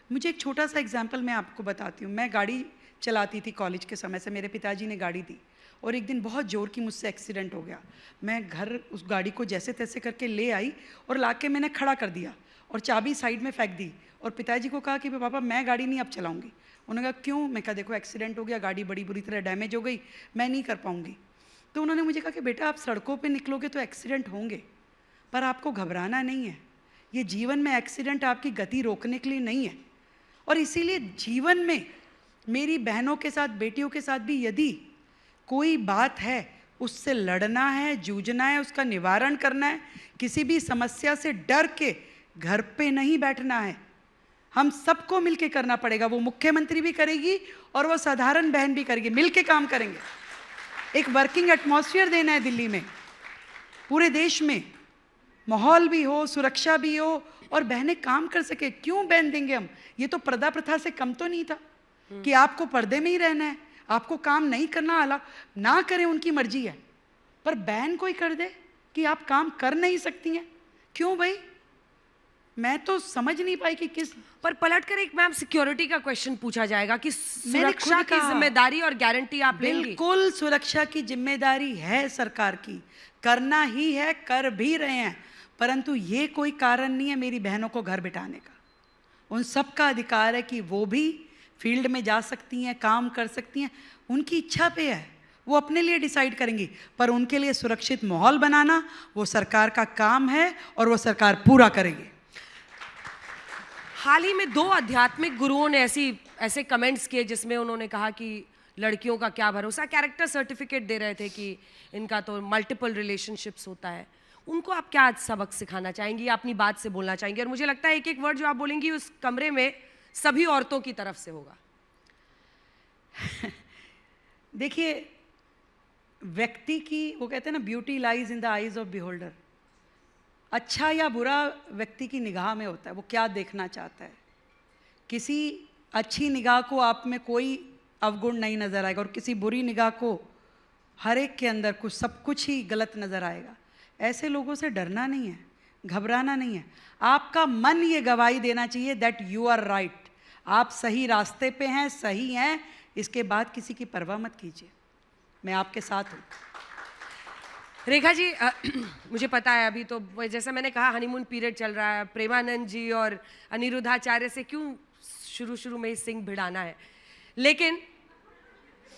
मुझे एक छोटा सा एग्जाम्पल मैं आपको बताती हूँ। मैं गाड़ी चलाती थी कॉलेज के समय से, मेरे पिताजी ने गाड़ी दी और एक दिन बहुत ज़ोर की मुझसे एक्सीडेंट हो गया। मैं घर उस गाड़ी को जैसे तैसे करके ले आई और लाके मैंने खड़ा कर दिया और चाबी साइड में फेंक दी और पिताजी को कहा कि पापा मैं गाड़ी नहीं अब चलाऊँगी। उन्होंने कहा क्यों? मैं कहा देखो एक्सीडेंट हो गया, गाड़ी बड़ी बुरी तरह डैमेज हो गई, मैं नहीं कर पाऊँगी। तो उन्होंने मुझे कहा कि बेटा आप सड़कों पे निकलोगे तो एक्सीडेंट होंगे, पर आपको घबराना नहीं है। ये जीवन में एक्सीडेंट आपकी गति रोकने के लिए नहीं है। और इसीलिए जीवन में मेरी बहनों के साथ, बेटियों के साथ भी यदि कोई बात है, उससे लड़ना है, जूझना है, उसका निवारण करना है। किसी भी समस्या से डर के घर पे नहीं बैठना है। हम सबको मिलके करना पड़ेगा। वो मुख्यमंत्री भी करेगी और वो साधारण बहन भी करेगी, मिलके काम करेंगे। एक वर्किंग एटमॉस्फेयर देना है दिल्ली में, पूरे देश में माहौल भी हो, सुरक्षा भी हो और बहनें काम कर सके। क्यों बैन देंगे हम? ये तो पर्दा प्रथा से कम तो नहीं था कि आपको पर्दे में ही रहना है, आपको काम नहीं करना, आला ना करें उनकी मर्जी है, पर बैन कोई कर दे कि आप काम कर नहीं सकती हैं। क्यों भाई? मैं तो समझ नहीं पाई कि किस पर पलटकर एक मैम सिक्योरिटी का क्वेश्चन पूछा जाएगा कि सुरक्षा की जिम्मेदारी और गारंटी आप लेंगी? बिल्कुल सुरक्षा की जिम्मेदारी है सरकार की, करना ही है, कर भी रहे हैं, परंतु ये कोई कारण नहीं है मेरी बहनों को घर बिठाने का। उन सब का अधिकार है कि वो भी फील्ड में जा सकती हैं, काम कर सकती हैं, उनकी इच्छा पे है, वो अपने लिए डिसाइड करेंगी, पर उनके लिए सुरक्षित माहौल बनाना वो सरकार का काम है और वो सरकार पूरा करेगी। हाल ही में 2 आध्यात्मिक गुरुओं ने ऐसे कमेंट्स किए जिसमें उन्होंने कहा कि लड़कियों का क्या भरोसा, कैरेक्टर सर्टिफिकेट दे रहे थे कि इनका तो मल्टीपल रिलेशनशिप्स होता है। उनको आप क्या सबक सिखाना चाहेंगी, अपनी बात से बोलना चाहेंगी? और मुझे लगता है एक एक वर्ड जो आप बोलेंगी उस कमरे में सभी औरतों की तरफ से होगा। देखिए, व्यक्ति की, वो कहते हैं ना, beauty lies in the eyes of beholder. अच्छा या बुरा व्यक्ति की निगाह में होता है, वो क्या देखना चाहता है। किसी अच्छी निगाह को आप में कोई अवगुण नहीं नज़र आएगा और किसी बुरी निगाह को हर एक के अंदर कुछ, सब कुछ ही गलत नज़र आएगा। ऐसे लोगों से डरना नहीं है, घबराना नहीं है। आपका मन ये गवाही देना चाहिए दैट यू आर राइट, आप सही रास्ते पे हैं, सही हैं। इसके बाद किसी की परवाह मत कीजिए, मैं आपके साथ हूँ। रेखा जी, मुझे पता है अभी तो जैसे मैंने कहा हनीमून पीरियड चल रहा है, प्रेमानंद जी और अनिरुद्धाचार्य से क्यों शुरू में ही सिंह भिड़ाना है, लेकिन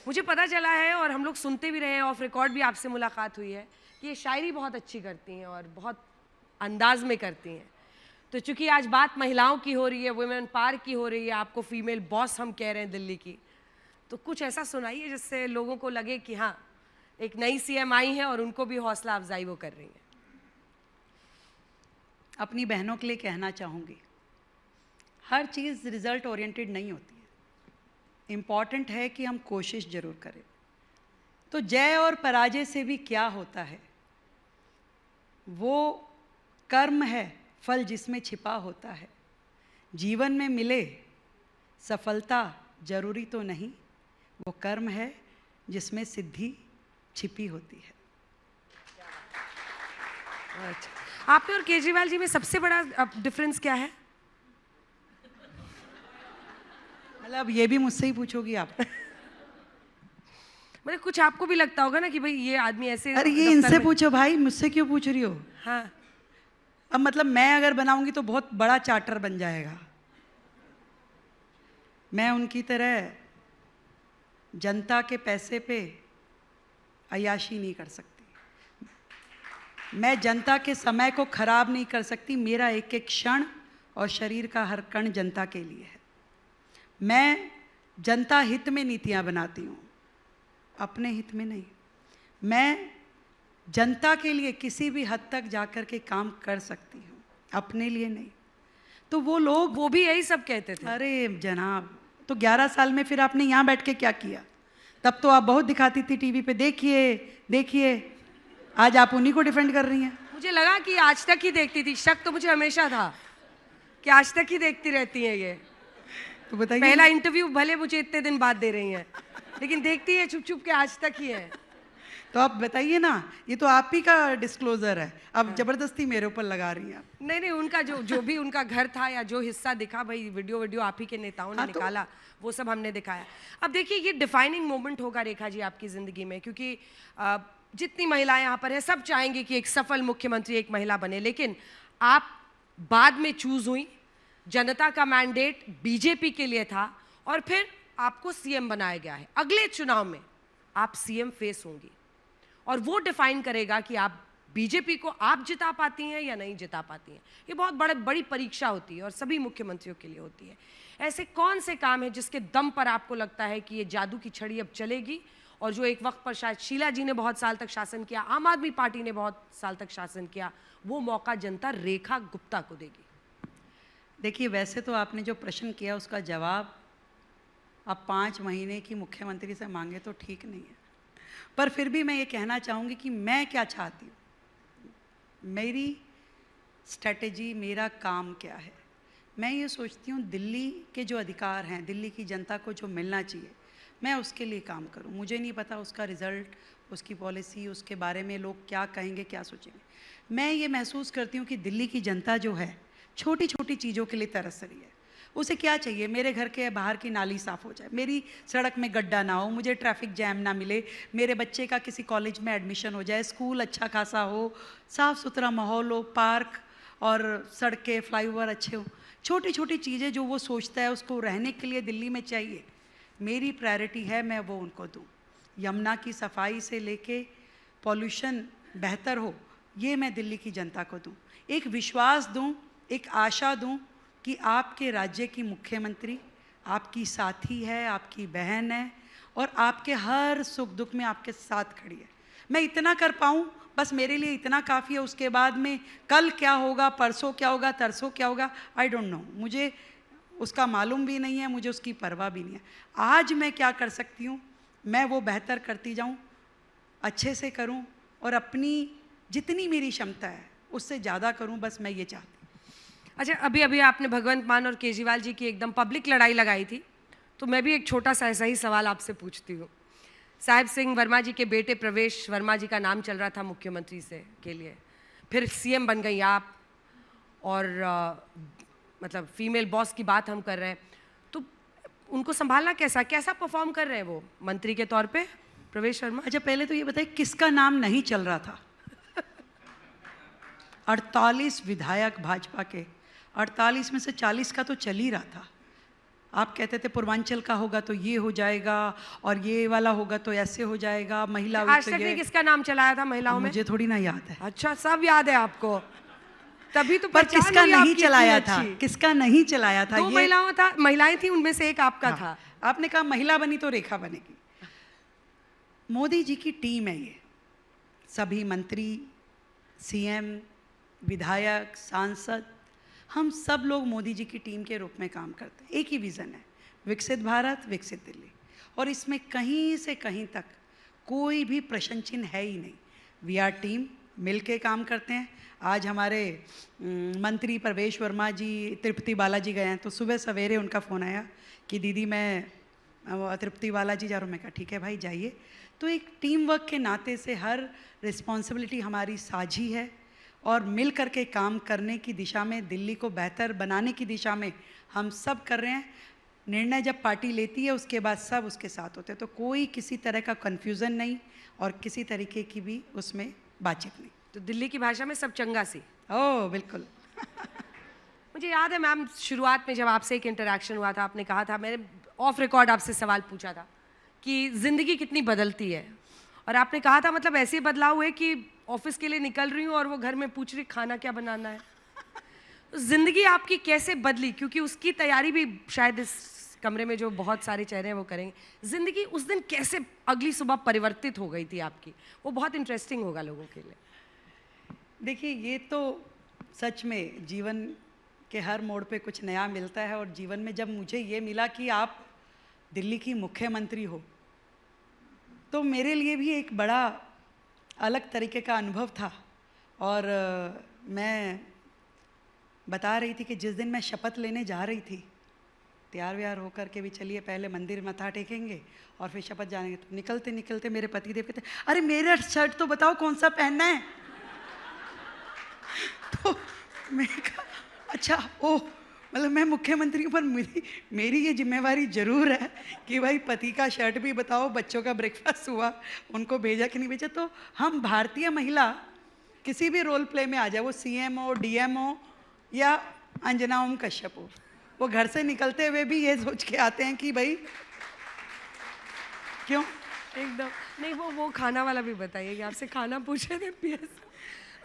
मुझे पता चला है और हम लोग सुनते भी रहे हैं, ऑफ रिकॉर्ड भी आपसे मुलाकात हुई है कि ये शायरी बहुत अच्छी करती हैं और बहुत अंदाज में करती हैं। तो चूंकि आज बात महिलाओं की हो रही है, वुमेन पावर की हो रही है, आपको फीमेल बॉस हम कह रहे हैं दिल्ली की, तो कुछ ऐसा सुनाइए जिससे लोगों को लगे कि हाँ एक नई सीएम आई है और उनको भी हौसला अफजाई वो कर रही हैं। अपनी बहनों के लिए कहना चाहूँगी, हर चीज़ रिजल्ट ओरिएंटेड नहीं होती है, इम्पॉर्टेंट है कि हम कोशिश ज़रूर करें। तो जय और पराजय से भी क्या होता है, वो कर्म है, फल जिसमें छिपा होता है। जीवन में मिले सफलता जरूरी तो नहीं, वो कर्म है जिसमें सिद्धि छिपी होती है। अच्छा, आप में और केजरीवाल जी में सबसे बड़ा डिफरेंस क्या है? मतलब ये भी मुझसे ही पूछोगी आप? मतलब कुछ आपको भी लगता होगा ना कि भाई ये आदमी ऐसे। अरे ये इनसे पूछो भाई, मुझसे क्यों पूछ रही हो? हाँ, अब मतलब मैं अगर बनाऊंगी तो बहुत बड़ा चार्टर बन जाएगा। मैं उनकी तरह जनता के पैसे पे अय्याशी नहीं कर सकती, मैं जनता के समय को खराब नहीं कर सकती। मेरा एक एक क्षण और शरीर का हर कण जनता के लिए है। मैं जनता हित में नीतियां बनाती हूँ, अपने हित में नहीं। मैं जनता के लिए किसी भी हद तक जाकर के काम कर सकती हूँ, अपने लिए नहीं। तो वो लोग वो भी यही सब कहते थे। अरे जनाब, तो 11 साल में फिर आपने यहाँ बैठ के क्या किया? तब तो आप बहुत दिखाती थी टीवी पे, देखिए देखिए। आज आप उन्हीं को डिफेंड कर रही हैं। मुझे लगा कि आज तक ही देखती थी, शक तो मुझे हमेशा था कि आज तक ही देखती रहती हैं ये। तो बताइए, पहला इंटरव्यू भले मुझे इतने दिन बाद दे रही हैं, लेकिन देखती है छुप छुप के, आज तक ही है। तो आप बताइए ना, ये तो आप ही का डिस्क्लोजर है, अब जबरदस्ती मेरे ऊपर लगा रही हैं आप। नहीं नहीं, उनका जो भी उनका घर था या जो हिस्सा दिखा, भाई वीडियो आप ही के नेताओं ने निकाला, वो सब हमने दिखाया। अब देखिए, ये डिफाइनिंग मोमेंट होगा रेखा जी आपकी जिंदगी में, क्योंकि जितनी महिलाएं यहाँ पर है सब चाहेंगे कि एक सफल मुख्यमंत्री एक महिला बने, लेकिन आप बाद में चूज हुई, जनता का मैंडेट बीजेपी के लिए था और फिर आपको सीएम बनाया गया है। अगले चुनाव में आप सीएम फेस होंगी और वो डिफाइन करेगा कि आप बीजेपी को आप जिता पाती हैं या नहीं जिता पाती हैं। ये बहुत बड़ी परीक्षा होती है और सभी मुख्यमंत्रियों के लिए होती है। ऐसे कौन से काम है जिसके दम पर आपको लगता है कि ये जादू की छड़ी अब चलेगी, और जो एक वक्त पर शायद शीला जी ने बहुत साल तक शासन किया, आम आदमी पार्टी ने बहुत साल तक शासन किया, वो मौका जनता रेखा गुप्ता को देगी? देखिए, वैसे तो आपने जो प्रश्न किया उसका जवाब आप 5 महीने की मुख्यमंत्री से मांगे तो ठीक नहीं है, पर फिर भी मैं ये कहना चाहूँगी कि मैं क्या चाहती हूँ, मेरी स्ट्रेटजी, मेरा काम क्या है। मैं ये सोचती हूँ दिल्ली के जो अधिकार हैं, दिल्ली की जनता को जो मिलना चाहिए, मैं उसके लिए काम करूँ। मुझे नहीं पता उसका रिज़ल्ट, उसकी पॉलिसी, उसके बारे में लोग क्या कहेंगे, क्या सोचेंगे। मैं ये महसूस करती हूँ कि दिल्ली की जनता जो है छोटी छोटी चीज़ों के लिए तरस रही है। उसे क्या चाहिए? मेरे घर के बाहर की नाली साफ़ हो जाए, मेरी सड़क में गड्ढा ना हो, मुझे ट्रैफिक जैम ना मिले, मेरे बच्चे का किसी कॉलेज में एडमिशन हो जाए, स्कूल अच्छा खासा हो, साफ़ सुथरा माहौल हो, पार्क और सड़कें, फ्लाईओवर अच्छे हो। छोटी छोटी चीज़ें जो वो सोचता है उसको रहने के लिए दिल्ली में चाहिए, मेरी प्रायोरिटी है मैं वो उनको दूँ। यमुना की सफाई से लेके पॉल्यूशन बेहतर हो, ये मैं दिल्ली की जनता को दूँ। एक विश्वास दूँ, एक आशा दूँ कि आपके राज्य की मुख्यमंत्री आपकी साथी है, आपकी बहन है और आपके हर सुख दुख में आपके साथ खड़ी है। मैं इतना कर पाऊँ, बस मेरे लिए इतना काफ़ी है। उसके बाद में कल क्या होगा, परसों क्या होगा, तरसों क्या होगा, आई डोंट नो, मुझे उसका मालूम भी नहीं है, मुझे उसकी परवाह भी नहीं है। आज मैं क्या कर सकती हूँ, मैं वो बेहतर करती जाऊँ, अच्छे से करूँ और अपनी जितनी मेरी क्षमता है उससे ज़्यादा करूँ, बस मैं ये चाहती हूँ। अच्छा, अभी अभी आपने भगवंत मान और केजरीवाल जी की एकदम पब्लिक लड़ाई लगाई थी, तो मैं भी एक छोटा सा ऐसा ही सवाल आपसे पूछती हूँ। साहिब सिंह वर्मा जी के बेटे प्रवेश वर्मा जी का नाम चल रहा था मुख्यमंत्री से के लिए, फिर सीएम बन गई आप, और मतलब फीमेल बॉस की बात हम कर रहे हैं, तो उनको संभालना कैसा परफॉर्म कर रहे हैं वो मंत्री के तौर पे प्रवेश वर्मा? अच्छा, पहले तो ये बताइए किसका नाम नहीं चल रहा था? 48 विधायक भाजपा के, 48 में से 40 का तो चल ही रहा था। आप कहते थे पूर्वांचल का होगा तो ये हो जाएगा और ये वाला होगा तो ऐसे हो जाएगा, महिला आज तक किसका नाम चलाया था महिलाओं में? मुझे थोड़ी ना याद है। अच्छा, सब याद है आपको, तभी तो। पर किसका नहीं चलाया था, किसका नहीं चलाया था? दो महिलाएं थी, उनमें से एक आपका था। आपने कहा महिला बनी तो रेखा बनेगी। मोदी जी की टीम है ये, सभी मंत्री, सीएम, विधायक, सांसद, हम सब लोग मोदी जी की टीम के रूप में काम करते हैं। एक ही विज़न है, विकसित भारत, विकसित दिल्ली, और इसमें कहीं से कहीं तक कोई भी प्रश्न चिन्ह है ही नहीं। वी आर टीम, मिल के काम करते हैं। आज हमारे मंत्री प्रवेश वर्मा जी तिरुपति बालाजी गए हैं, तो सुबह सवेरे उनका फ़ोन आया कि दीदी मैं तिरुपति बालाजी जा रहा हूँ। मैं कहा ठीक है भाई जाइए। तो एक टीम वर्क के नाते से हर रिस्पॉन्सिबिलिटी हमारी साझी है और मिल कर के काम करने की दिशा में, दिल्ली को बेहतर बनाने की दिशा में हम सब कर रहे हैं। निर्णय जब पार्टी लेती है उसके बाद सब उसके साथ होते हैं, तो कोई किसी तरह का कन्फ्यूज़न नहीं और किसी तरीके की भी उसमें बातचीत नहीं। तो दिल्ली की भाषा में सब चंगा सी। ओह बिल्कुल। मुझे याद है मैम, शुरुआत में जब आपसे एक इंटरेक्शन हुआ था, आपने कहा था, मैंने ऑफ रिकॉर्ड आपसे सवाल पूछा था कि ज़िंदगी कितनी बदलती है, और आपने कहा था मतलब ऐसे बदलाव हुए कि ऑफिस के लिए निकल रही हूँ और वो घर में पूछ रही खाना क्या बनाना है। तो ज़िंदगी आपकी कैसे बदली, क्योंकि उसकी तैयारी भी शायद इस कमरे में जो बहुत सारे चेहरे हैं वो करेंगे। ज़िंदगी उस दिन कैसे अगली सुबह परिवर्तित हो गई थी आपकी, वो बहुत इंटरेस्टिंग होगा लोगों के लिए। देखिए ये तो सच में जीवन के हर मोड़ पे कुछ नया मिलता है, और जीवन में जब मुझे ये मिला कि आप दिल्ली की मुख्यमंत्री हो, तो मेरे लिए भी एक बड़ा अलग तरीके का अनुभव था। और मैं बता रही थी कि जिस दिन मैं शपथ लेने जा रही थी, तैयार व्यार होकर के भी चलिए पहले मंदिर मत्था टेकेंगे और फिर शपथ जाएंगे, तो निकलते निकलते मेरे पति देव कहते अरे मेरा शर्ट तो बताओ कौन सा पहनना है। तो मैं कहा अच्छा ओह, मतलब मैं मुख्यमंत्री हूँ, पर मेरी ये जिम्मेवारी जरूर है कि भाई पति का शर्ट भी बताओ, बच्चों का ब्रेकफास्ट हुआ, उनको भेजा कि नहीं भेजा। तो हम भारतीय महिला किसी भी रोल प्ले में आ जाए, वो CM हो, DM हो या अंजना ओम कश्यप हो, वो घर से निकलते हुए भी ये सोच के आते हैं कि भाई क्यों। एकदम नहीं, वो खाना वाला भी बताइए कि आपसे खाना पूछे थे PS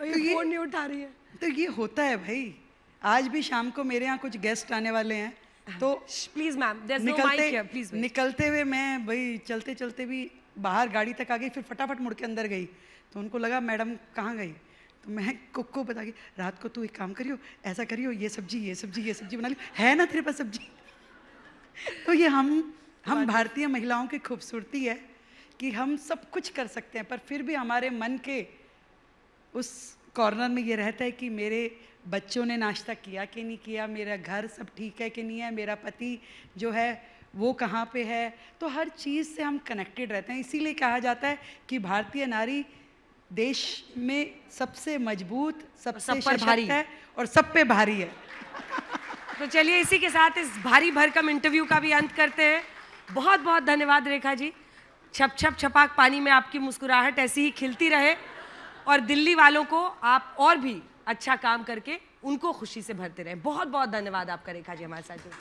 और ये फोन नहीं उठा रही है। तो ये होता है भाई। आज भी शाम को मेरे यहाँ कुछ गेस्ट आने वाले हैं, तो please ma'am there is no mic here, please. निकलते हुए मैं भाई चलते चलते भी बाहर गाड़ी तक आ गई, फिर फटाफट मुड़ के अंदर गई, तो उनको लगा मैडम कहाँ गई। तो मैं कुक बता के रात को तू एक काम करियो, ऐसा करियो, ये सब्जी बना ली, है ना तेरे पास सब्जी। तो ये हम भारतीय महिलाओं की खूबसूरती है कि हम सब कुछ कर सकते हैं, पर फिर भी हमारे मन के उस कॉर्नर में ये रहता है कि मेरे बच्चों ने नाश्ता किया कि नहीं किया, मेरा घर सब ठीक है कि नहीं है, मेरा पति जो है वो कहाँ पे है। तो हर चीज़ से हम कनेक्टेड रहते हैं। इसीलिए कहा जाता है कि भारतीय नारी देश में सबसे मजबूत, सबसे सशक्त है और सब पे भारी है। तो चलिए इसी के साथ इस भारी भरकम इंटरव्यू का भी अंत करते हैं। बहुत बहुत धन्यवाद रेखा जी। छप छप छपाक पानी में आपकी मुस्कुराहट ऐसी ही खिलती रहे और दिल्ली वालों को आप और भी अच्छा काम करके उनको खुशी से भरते रहें। बहुत बहुत धन्यवाद आपका रेखा जी हमारे साथ जुड़े।